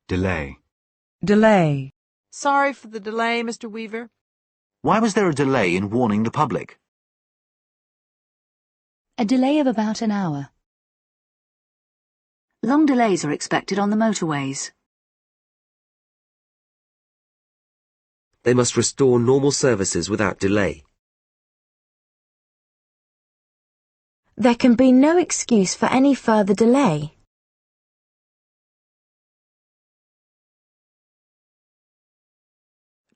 Delay. Delay. Sorry for the delay, Mr. Weaver. Why was there a delay in warning the public? A delay of about an hour. Long delays are expected on the motorways. They must restore normal services without delay. There can be no excuse for any further delay.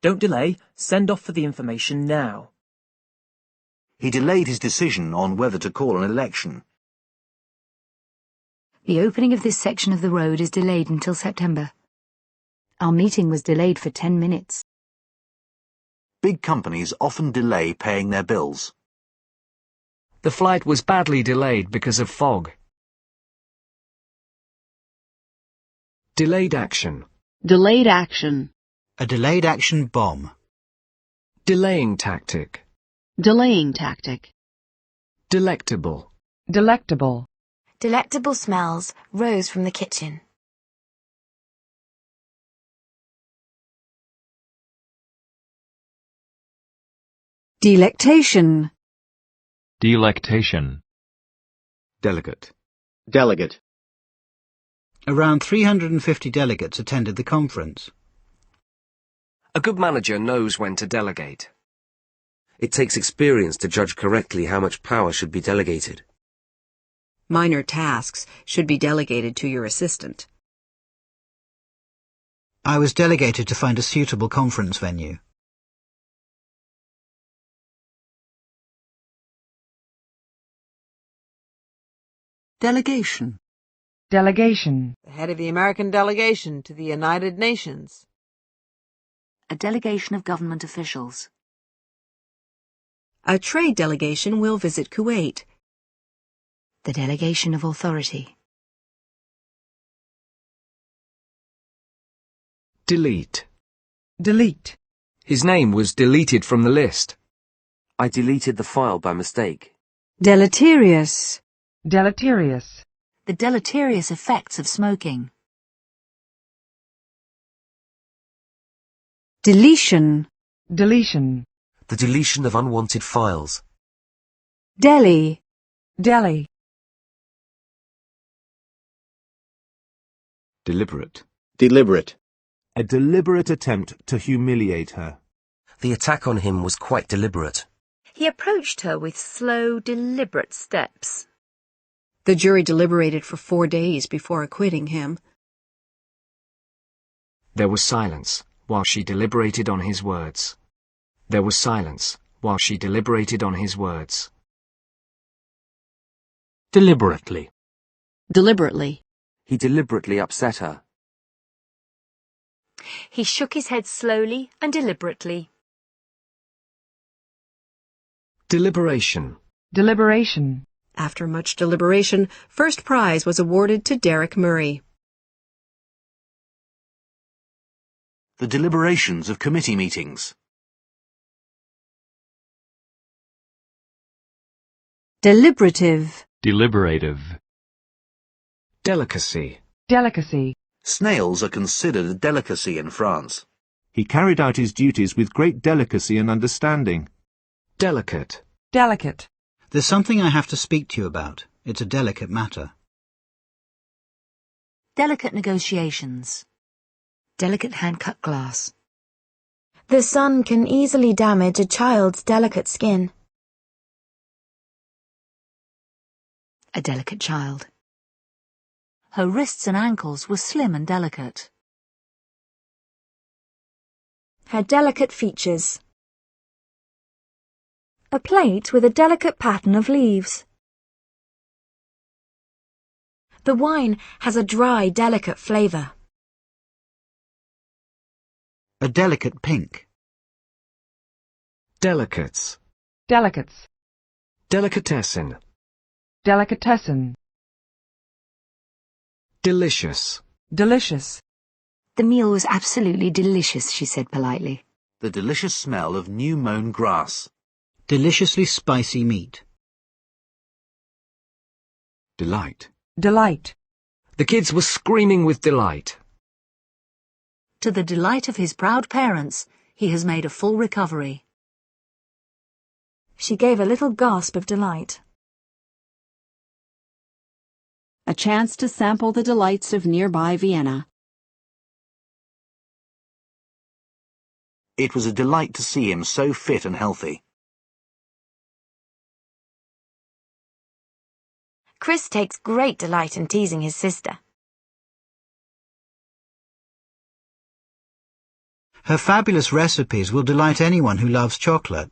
Don't delay. Send off for the information now. He delayed his decision on whether to call an election. The opening of this section of the road is delayed until September. Our meeting was delayed for 10 minutes. Big companies often delay paying their bills. The flight was badly delayed because of fog. Delayed action. Delayed action. A delayed action bomb. Delaying tactic. Delaying tactic. Delectable. Delectable. Delectable smells rose from the kitchen. Delectation. Delectation. Delegate. Delegate. Around 350 delegates attended the conference. A good manager knows when to delegate. It takes experience to judge correctly how much power should be delegated. Minor tasks should be delegated to your assistant. I was delegated to find a suitable conference venue. Delegation. Delegation. The head of the American delegation to the United Nations. A delegation of government officials. A trade delegation will visit Kuwait. The delegation of authority. Delete. Delete. His name was deleted from the list. I deleted the file by mistake. Deleterious. Deleterious. The deleterious effects of smoking. Deletion. Deletion. The deletion of unwanted files. Delhi. Delhi. Deliberate. Deliberate. A deliberate attempt to humiliate her. The attack on him was quite deliberate. He approached her with slow, deliberate steps. The jury deliberated for 4 days before acquitting him. There was silence while she deliberated on his words. There was silence while she deliberated on his words. Deliberately. Deliberately. He deliberately upset her. He shook his head slowly and deliberately. Deliberation. Deliberation. After much deliberation, first prize was awarded to Derek Murray. The deliberations of committee meetings. Deliberative. Deliberative. Delicacy. Delicacy. Snails are considered a delicacy in France. He carried out his duties with great delicacy and understanding. Delicate. Delicate. There's something I have to speak to you about. It's a delicate matter. Delicate negotiations. Delicate hand-cut glass. The sun can easily damage a child's delicate skin. A delicate child. Her wrists and ankles were slim and delicate. Her delicate features. A plate with a delicate pattern of leaves. The wine has a dry, delicate flavour. A delicate pink. Delicates. Delicates. Delicatessen. Delicatessen. Delicious. Delicious. The meal was absolutely delicious, she said politely. The delicious smell of new-mown grass. Deliciously spicy meat. Delight. Delight. The kids were screaming with delight. To the delight of his proud parents, he has made a full recovery. She gave a little gasp of delight. A chance to sample the delights of nearby Vienna. It was a delight to see him so fit and healthy. Chris takes great delight in teasing his sister. Her fabulous recipes will delight anyone who loves chocolate.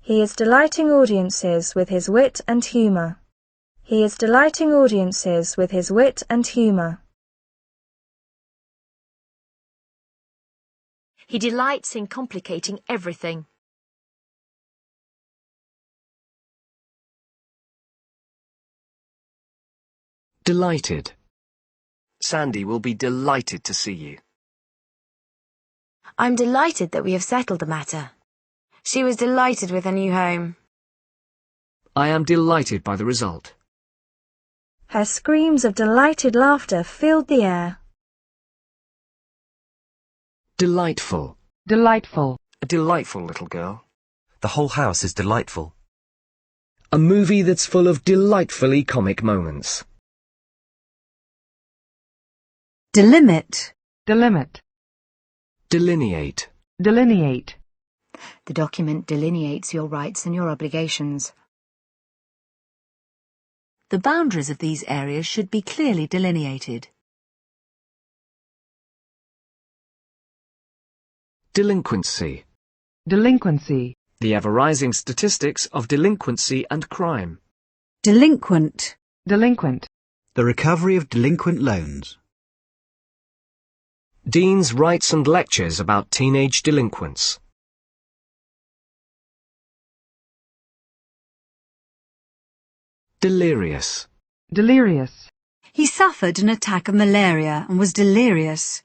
He is delighting audiences with his wit and humour. He is delighting audiences with his wit and humour. He delights in complicating everything. Delighted. Sandy will be delighted to see you. I'm delighted that we have settled the matter. She was delighted with her new home. I am delighted by the result. Her screams of delighted laughter filled the air. Delightful. Delightful. A delightful little girl. The whole house is delightful. A movie that's full of delightfully comic moments. Delimit. Delimit. Delineate. Delineate. The document delineates your rights and your obligations. The boundaries of these areas should be clearly delineated. Delinquency. Delinquency. The ever-rising statistics of delinquency and crime. Delinquent. Delinquent. The recovery of delinquent loans. Dean's writes and lectures about teenage delinquents. Delirious. Delirious. He suffered an attack of malaria and was delirious.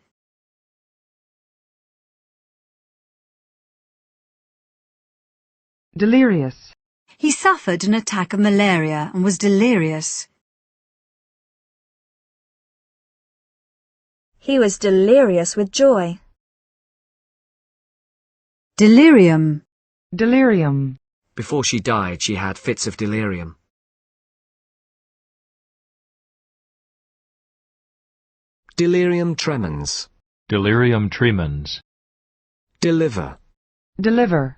Delirious. He suffered an attack of malaria and was delirious. He was delirious with joy. Delirium. Delirium. Before she died, she had fits of delirium. Delirium tremens. Delirium tremens. Deliver. Deliver.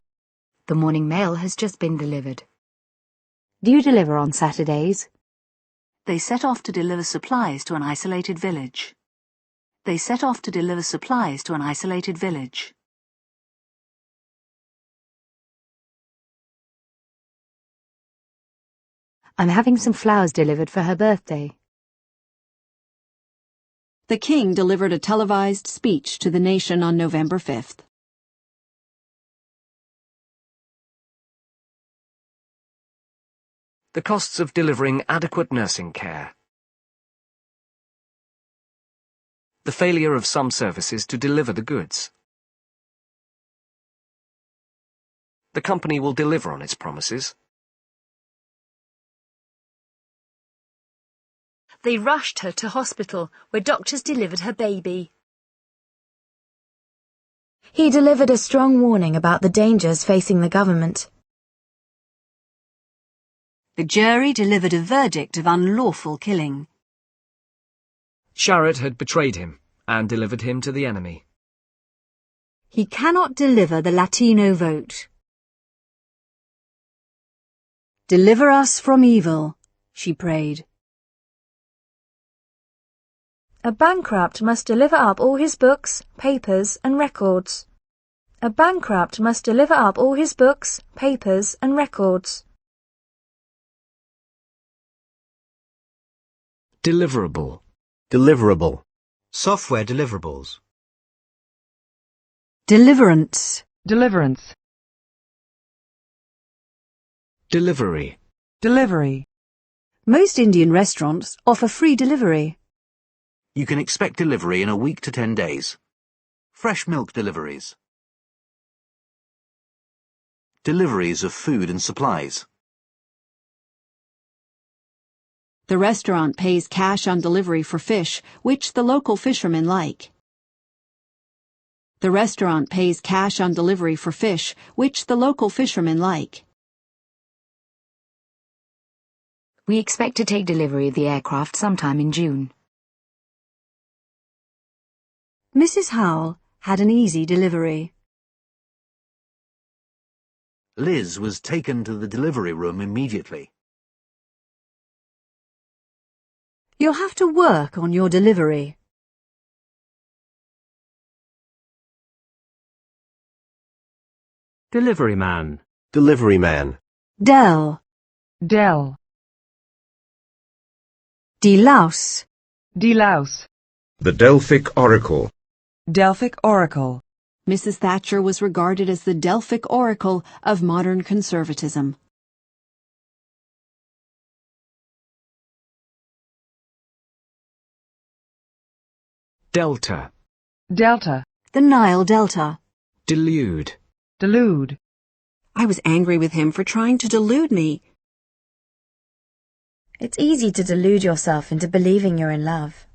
The morning mail has just been delivered. Do you deliver on Saturdays? They set off to deliver supplies to an isolated village. They set off to deliver supplies to an isolated village. I'm having some flowers delivered for her birthday. The King delivered a televised speech to the nation on November 5th. The costs of delivering adequate nursing care. The failure of some services to deliver the goods. The company will deliver on its promises. They rushed her to hospital, where doctors delivered her baby. He delivered a strong warning about the dangers facing the government. The jury delivered a verdict of unlawful killing. Sharratt had betrayed him and delivered him to the enemy. He cannot deliver the Latino vote. Deliver us from evil, she prayed. A bankrupt must deliver up all his books, papers, and records. A bankrupt must deliver up all his books, papers, and records. Deliverable. Deliverable. Software deliverables. Deliverance. Deliverance. Delivery. Delivery. Most Indian restaurants offer free delivery. You can expect delivery in a week to 10 days. Fresh milk deliveries. Deliveries of food and supplies. The restaurant pays cash on delivery for fish, which the local fishermen like. The restaurant pays cash on delivery for fish, which the local fishermen like. We expect to take delivery of the aircraft sometime in June. Mrs. Howell had an easy delivery. Liz was taken to the delivery room immediately. You'll have to work on your delivery. Delivery man. Delivery man. Dell. Dell. Delouse. Delouse. The Delphic Oracle. Delphic Oracle. Mrs. Thatcher was regarded as the Delphic oracle of modern conservatism. Delta. Delta. The Nile Delta. Delude. Delude. I was angry with him for trying to delude me. It's easy to delude yourself into believing you're in love.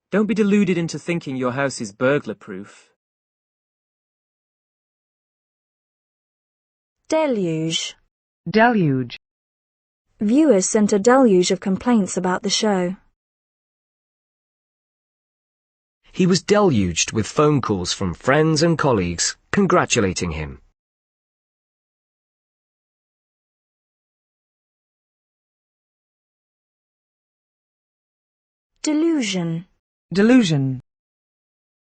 Don't be deluded into thinking your house is burglar-proof. Deluge. Deluge. Viewers sent a deluge of complaints about the show. He was deluged with phone calls from friends and colleagues congratulating him. Delusion. Delusion.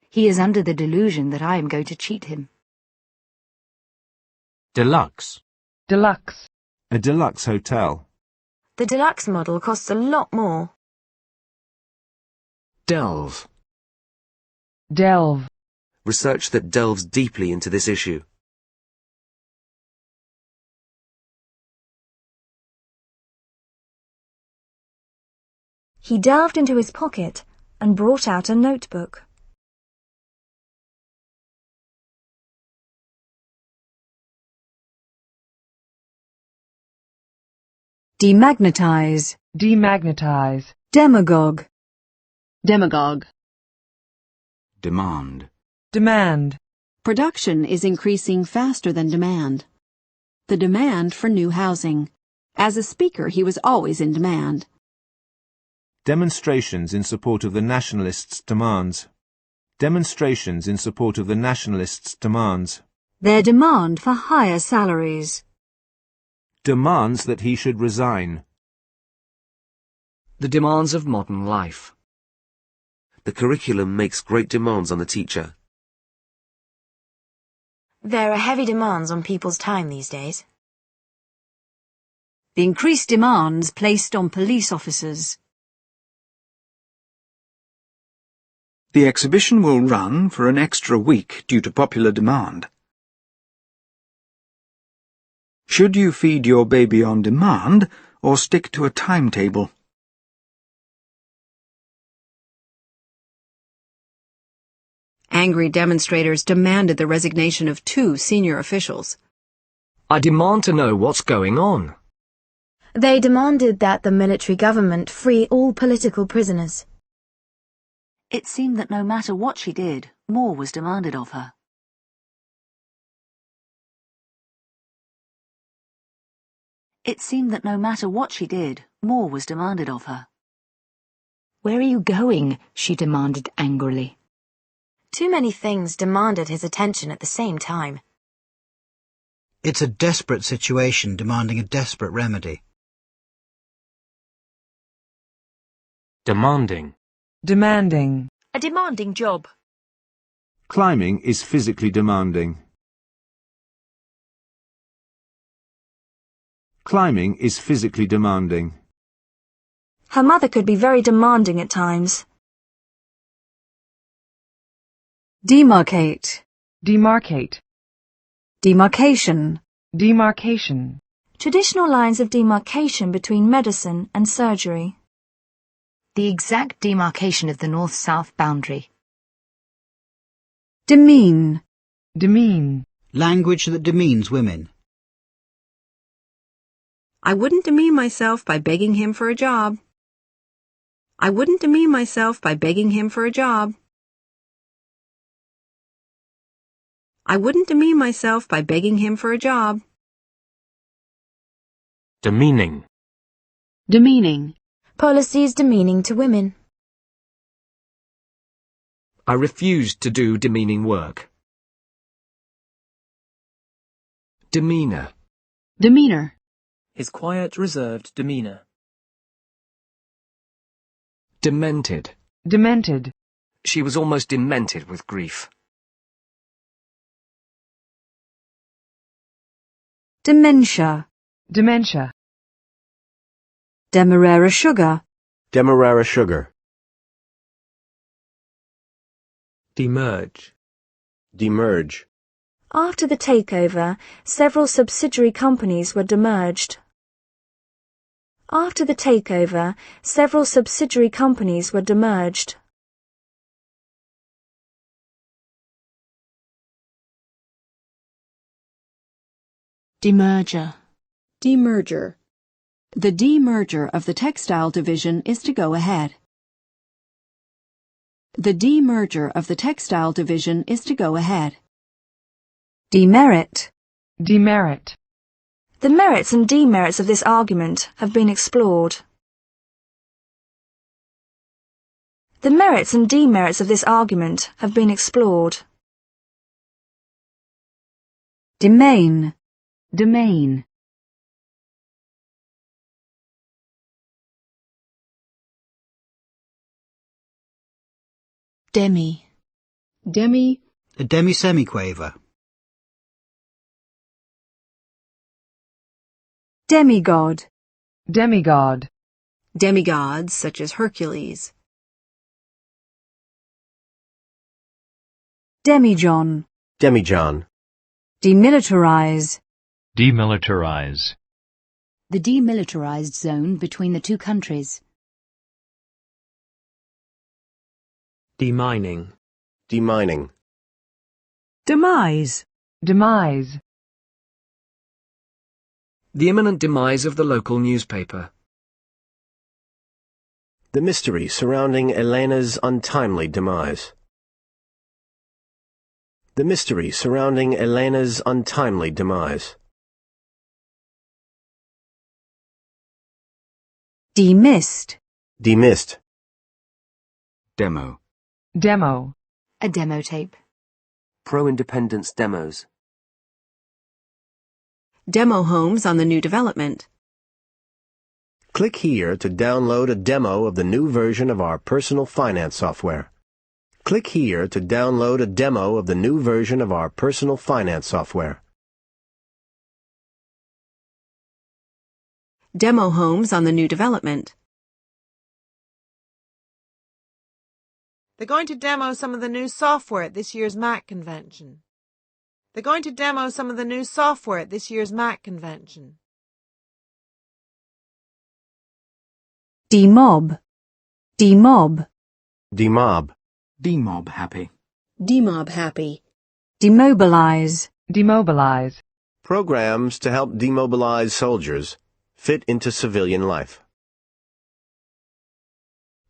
He is under the delusion that I am going to cheat him. Deluxe. Deluxe. A deluxe hotel. The deluxe model costs a lot more. Delve. Delve. Research that delves deeply into this issue. He delved into his pocket and brought out a notebook. Demagnetize. Demagnetize. Demagogue. Demagogue. Demand. Demand. Production is increasing faster than demand. The demand for new housing. As a speaker, he was always in demand. Demonstrations in support of the nationalists' demands. Demonstrations in support of the nationalists' demands. Their demand for higher salaries. Demands that he should resign. The demands of modern life. The curriculum makes great demands on the teacher. There are heavy demands on people's time these days. The increased demands placed on police officers. The exhibition will run for an extra week due to popular demand. Should you feed your baby on demand or stick to a timetable? Angry demonstrators demanded the resignation of 2 senior officials. I demand to know what's going on. They demanded that the military government free all political prisoners. It seemed that no matter what she did, more was demanded of her. It seemed that no matter what she did, more was demanded of her. Where are you going? She demanded angrily. Too many things demanded his attention at the same time. It's a desperate situation demanding a desperate remedy. Demanding. Demanding. A demanding job. Climbing is physically demanding. Climbing is physically demanding. Her mother could be very demanding at times. Demarcate. Demarcate. Demarcation. Demarcation. Traditional lines of demarcation between medicine and surgery. The exact demarcation of the north-south boundary. Demean. Demean. Language that demeans women. I wouldn't demean myself by begging him for a job. I wouldn't demean myself by begging him for a job. I wouldn't demean myself by begging him for a job. Demeaning. Demeaning. Policies demeaning to women. I refused to do demeaning work. Demeanor. Demeanor. His quiet, reserved demeanor. Demented. Demented. She was almost demented with grief. Dementia. Dementia. Demerara sugar. Demerara sugar. Demerge. Demerge. After the takeover, several subsidiary companies were demerged. After the takeover, several subsidiary companies were demerged. Demerger. Demerger. The demerger of the textile division is to go ahead. The demerger of the textile division is to go ahead. Demerit. Demerit. The merits and demerits of this argument have been explored. The merits and demerits of this argument have been explored. Domain. Domain. Demi. Demi. A demi-semiquaver. Demigod. Demigod. Demigods such as Hercules. Demijohn. Demijohn. Demilitarize. Demilitarize. The demilitarized zone between the two countries. Demining. Demining. Demise. Demise. The imminent demise of the local newspaper. The mystery surrounding Elena's untimely demise. The mystery surrounding Elena's untimely demise. Demissed. Demissed. Demo. Demo. A demo tape. Pro-independence demos. Demo homes on the new development. Click here to download a demo of the new version of our personal finance software. Click here to download a demo of the new version of our personal finance software. Demo homes on the new development. They're going to demo some of the new software at this year's MAC convention. They're going to demo some of the new software at this year's MAC convention. Demob. Demob. Demob. Demob happy. Demob happy. Demobilize. Demobilize. Programs to help demobilize soldiers fit into civilian life.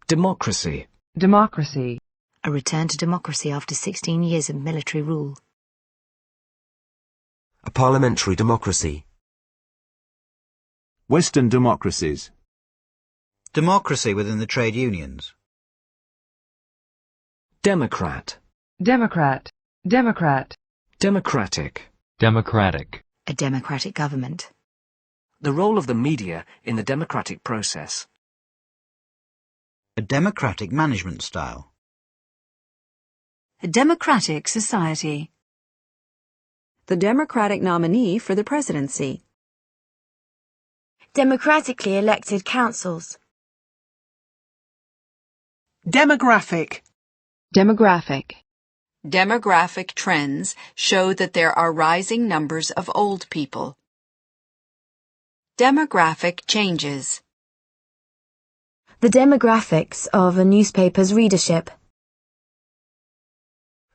Democracy. Democracy. A return to democracy after 16 years of military rule. A parliamentary democracy. Western democracies. Democracy within the trade unions. Democrat. Democrat. Democrat. Democratic. Democratic. A democratic government. The role of the media in the democratic process. A democratic management style. A democratic society. The Democratic nominee for the presidency. Democratically elected councils. Demographic. Demographic. Demographic trends show that there are rising numbers of old people. Demographic changes. The demographics of a newspaper's readership.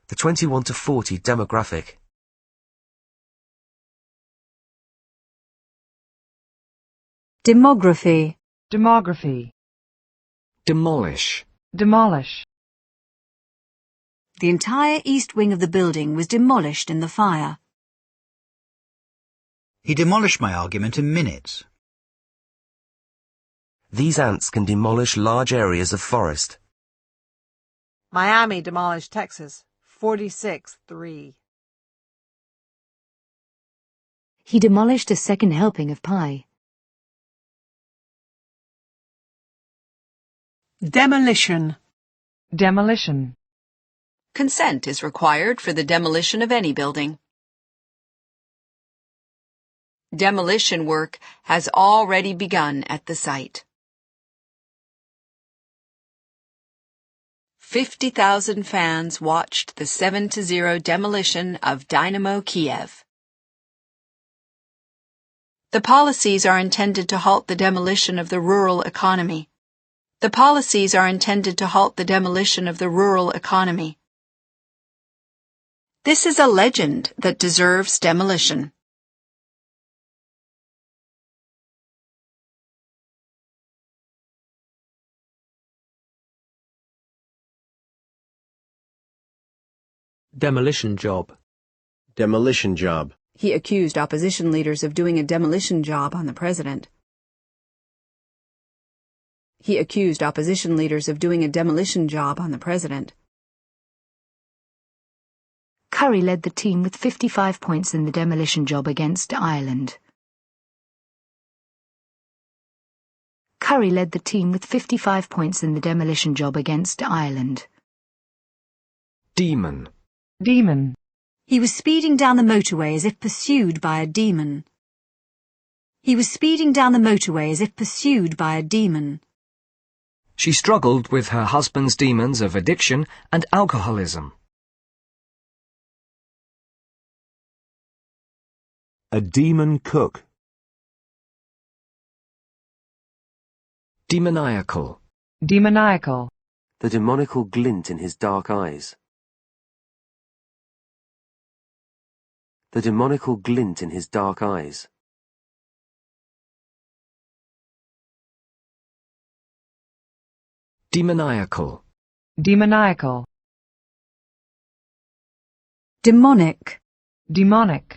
The 21 to 40 demographic. Demography. Demography. Demolish. Demolish. The entire east wing of the building was demolished in the fire. He demolished my argument in minutes. These ants can demolish large areas of forest. Miami demolished Texas. 46-3. He demolished a second helping of pie. Demolition. Demolition. Consent is required for the demolition of any building. Demolition work has already begun at the site. 50,000 fans watched the 7-0 demolition of Dynamo Kiev. The policies are intended to halt the demolition of the rural economy. The policies are intended to halt the demolition of the rural economy. This is a legend that deserves demolition. Demolition job. Demolition job. He accused opposition leaders of doing a demolition job on the president. He accused opposition leaders of doing a demolition job on the president. Curry led the team with 55 points in the demolition job against Ireland. Curry led the team with 55 points in the demolition job against Ireland. Demon. Demon. He was speeding down the motorway as if pursued by a demon. He was speeding down the motorway as if pursued by a demon. She struggled with her husband's demons of addiction and alcoholism. A demon cook. Demoniacal. Demoniacal. The demoniacal glint in his dark eyes. The demoniacal glint in his dark eyes. Demoniacal. Demoniacal. Demonic. Demonic.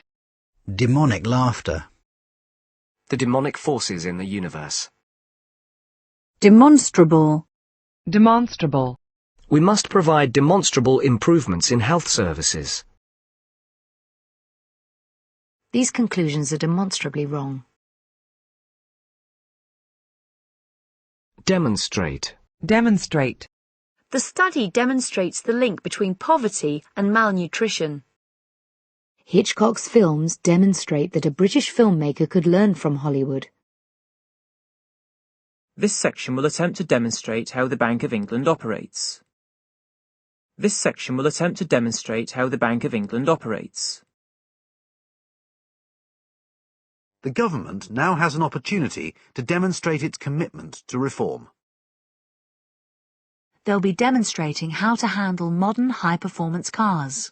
Demonic laughter. The demonic forces in the universe. Demonstrable. Demonstrable. We must provide demonstrable improvements in health services. These conclusions are demonstrably wrong. Demonstrate. Demonstrate. The study demonstrates the link between poverty and malnutrition. Hitchcock's films demonstrate that a British filmmaker could learn from Hollywood. This section will attempt to demonstrate how the Bank of England operates. This section will attempt to demonstrate how the Bank of England operates. The government now has an opportunity to demonstrate its commitment to reform. They'll be demonstrating how to handle modern high-performance cars.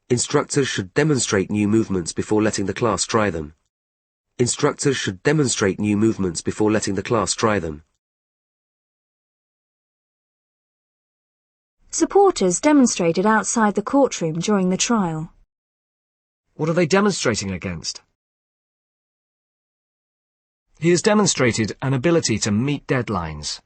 Instructors should demonstrate new movements before letting the class try them. Instructors should demonstrate new movements before letting the class try them. Supporters demonstrated outside the courtroom during the trial. What are they demonstrating against? He has demonstrated an ability to meet deadlines.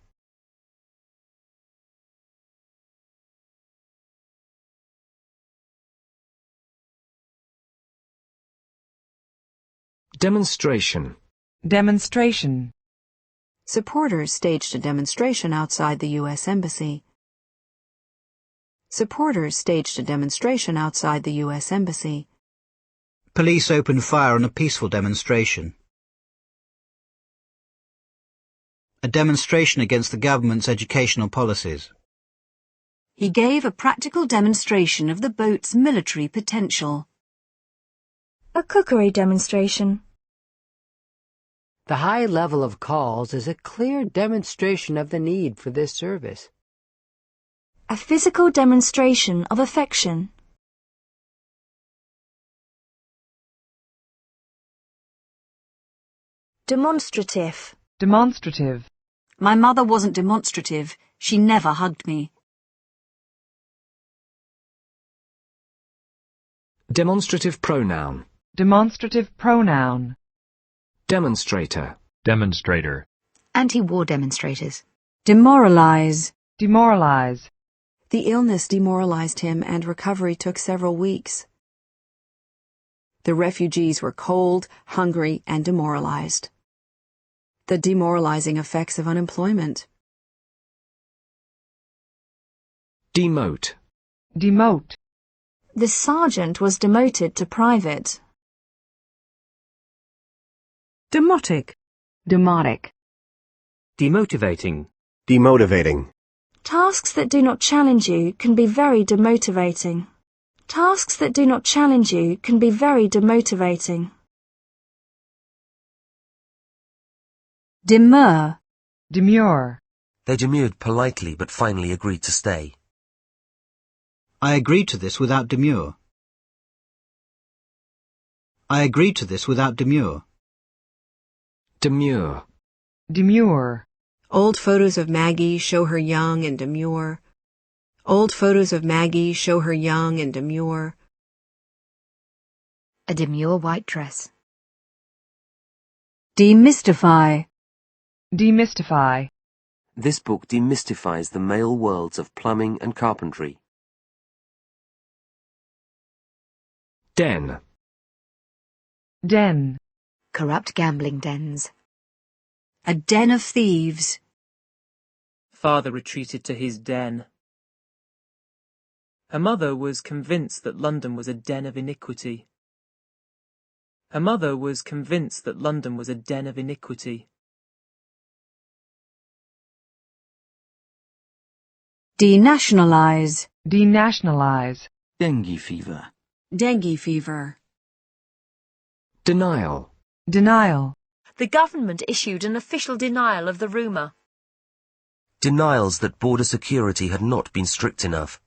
Demonstration. Demonstration. Supporters staged a demonstration outside the U.S. Embassy. Supporters staged a demonstration outside the U.S. Embassy. Police opened fire on a peaceful demonstration. A demonstration against the government's educational policies. He gave a practical demonstration of the boat's military potential. A cookery demonstration. The high level of calls is a clear demonstration of the need for this service. A physical demonstration of affection. Demonstrative. Demonstrative. My mother wasn't demonstrative. She never hugged me. Demonstrative pronoun. Demonstrative pronoun. Demonstrator. Demonstrator. Anti-war demonstrators. Demoralize. Demoralize. The illness demoralized him and recovery took several weeks. The refugees were cold, hungry, and demoralized. The demoralizing effects of unemployment. Demote. Demote. The sergeant was demoted to private. Demotic. Demotic. Demotivating. Demotivating. Tasks that do not challenge you can be very demotivating. Tasks that do not challenge you can be very demotivating. Demur. Demure. They demurred politely but finally agreed to stay. I agreed to this without demur. I agreed to this without demur. Demure. Demure. Old photos of Maggie show her young and demure. Old photos of Maggie show her young and demure. A demure white dress. Demystify. Demystify. This book demystifies the male worlds of plumbing and carpentry. Den. Den. Corrupt gambling dens. A den of thieves. Father retreated to his den. Her mother was convinced that London was a den of iniquity. Her mother was convinced that London was a den of iniquity. Denationalize. Denationalize. Dengue fever. Dengue fever. Denial. Denial. The government issued an official denial of the rumour. Denials that border security had not been strict enough.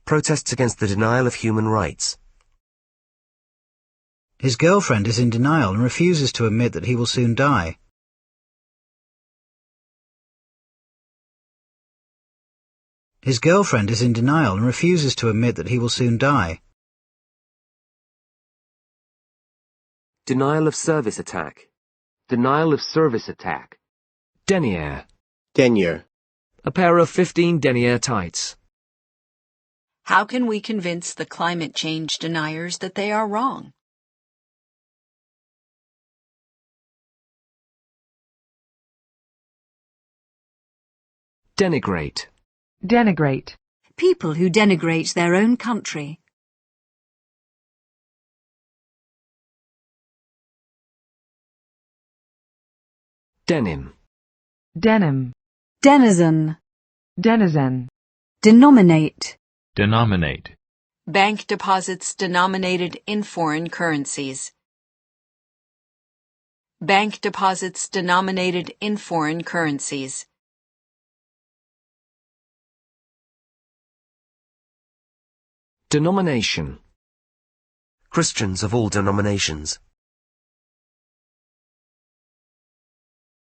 Protests against the denial of human rights. His girlfriend is in denial and refuses to admit that he will soon die. His girlfriend is in denial and refuses to admit that he will soon die. Denial of service attack. Denial of service attack. Denier. Denier. A pair of 15 denier tights. How can we convince the climate change deniers that they are wrong? Denigrate. Denigrate. People who denigrate their own country. Denim. Denim. Denizen. Denizen. Denominate. Denominate. Bank deposits denominated in foreign currencies. Bank deposits denominated in foreign currencies. Denomination. Christians of all denominations.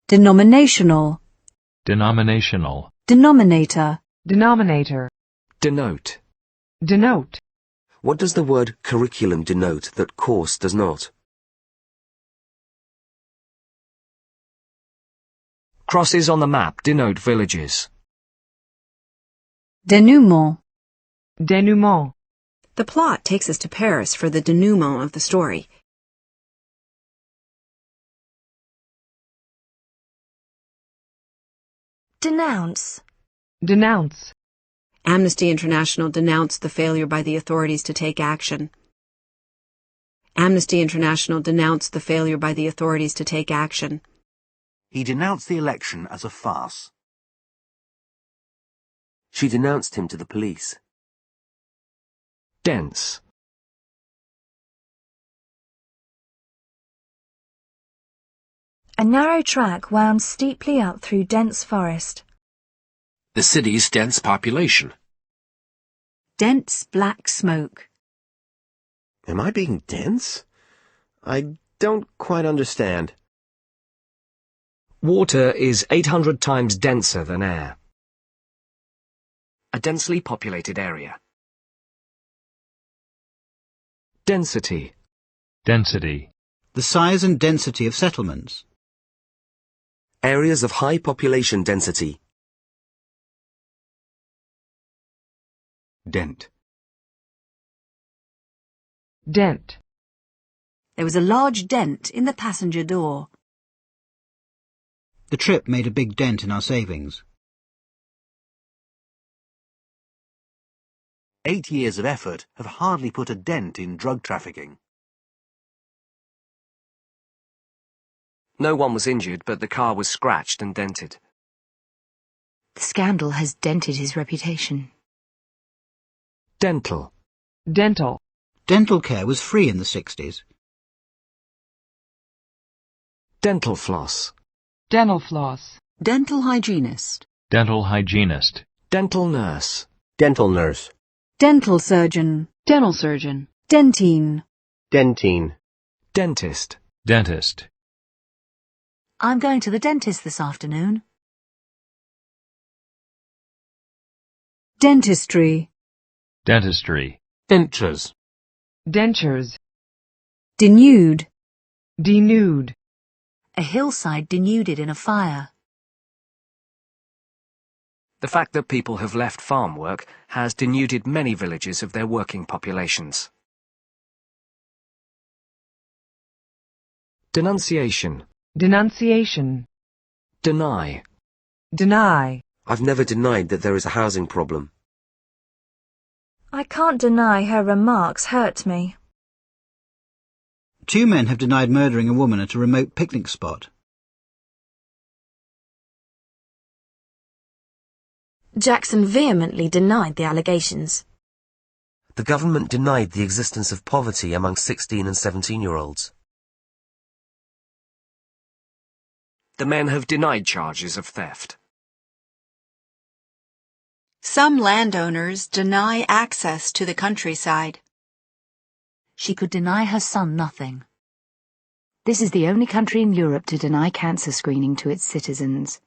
Denominational. Denominational. Denominator. Denominator. Denote. Denote. What does the word curriculum denote that course does not? Crosses on the map denote villages. Denouement. Denouement. The plot takes us to Paris for the denouement of the story. Denounce. Denounce. Amnesty International denounced the failure by the authorities to take action. Amnesty International denounced the failure by the authorities to take action. He denounced the election as a farce. She denounced him to the police. Dense. A narrow track wound steeply up through dense forest. The city's dense population. Dense black smoke. Am I being dense? I Don't quite understand. Water is 800 times denser than air. A densely populated area. Density. Density. The size and density of settlements. Areas of high population density. Dent. Dent. There was a large dent in the passenger door. The trip made a big dent in our savings. 8 years of effort have hardly put a dent in drug trafficking. No one was injured, but the car was scratched and dented. The scandal has dented his reputation. Dental. Dental. Dental care was free in the 60s. Dental floss. Dental floss. Dental hygienist. Dental hygienist. Dental nurse. Dental nurse. Dental surgeon. Dental surgeon. Dentine. Dentine. Dentist. Dentist. I'm going to the dentist this afternoon. Dentistry. Dentistry. Dentures. Dentures. Denude. Denude. A hillside denuded in a fire. The fact that people have left farm work has denuded many villages of their working populations. Denunciation. Denunciation. Deny. Deny. I've never denied that there is a housing problem. I can't deny her remarks hurt me. 2 men have denied murdering a woman at a remote picnic spot. Jackson vehemently denied the allegations. The government denied the existence of poverty among 16 and 17-year-olds. The men have denied charges of theft. Some landowners deny access to the countryside. She could deny her son nothing. This is the only country in Europe to deny cancer screening to its citizens.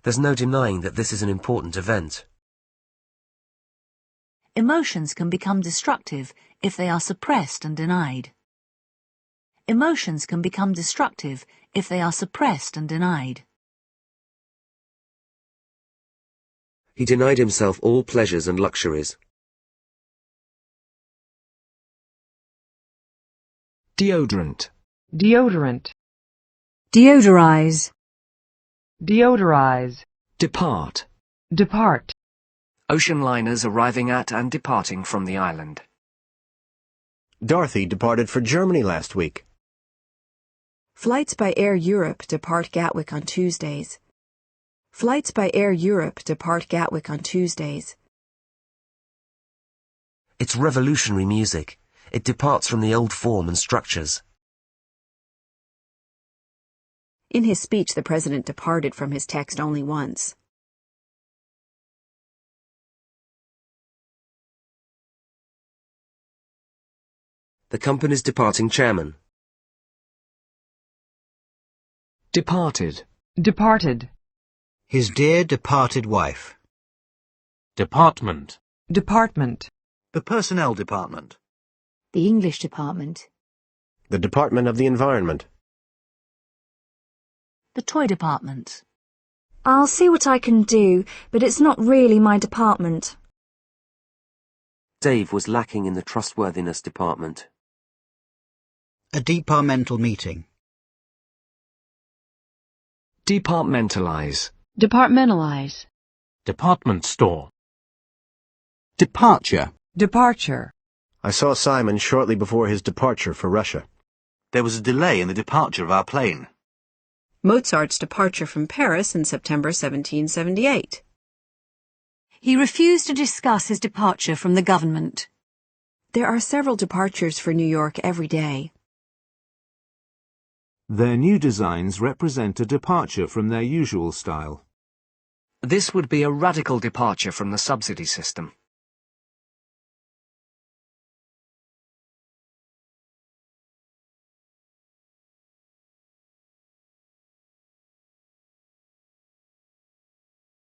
There's no denying that this is an important event. Emotions can become destructive if they are suppressed and denied. Emotions can become destructive if they are suppressed and denied. He denied himself all pleasures and luxuries. Deodorant. Deodorant. Deodorize. Deodorize. Depart. Depart. Ocean liners arriving at and departing from the island. Dorothy departed for Germany last week. Flights by Air Europe depart Gatwick on Tuesdays. Flights by Air Europe depart Gatwick on Tuesdays. It's revolutionary music. It departs from the old form and structures. In his speech, the President departed from his text only once. The company's departing chairman. Departed. Departed. His dear departed wife. Department. Department. The personnel department. The English department. The Department of the Environment. The toy department. I'll see what I can do, but it's not really my department. Dave was lacking in the trustworthiness department. A departmental meeting. Departmentalize. Departmentalize. Department store. Departure. Departure. I saw Simon shortly before his departure for Russia. There was a delay in the departure of our plane. Mozart's departure from Paris in September 1778. He refused to discuss his departure from the government. There are several departures for New York every day. Their new designs represent a departure from their usual style. This would be a radical departure from the subsidy system.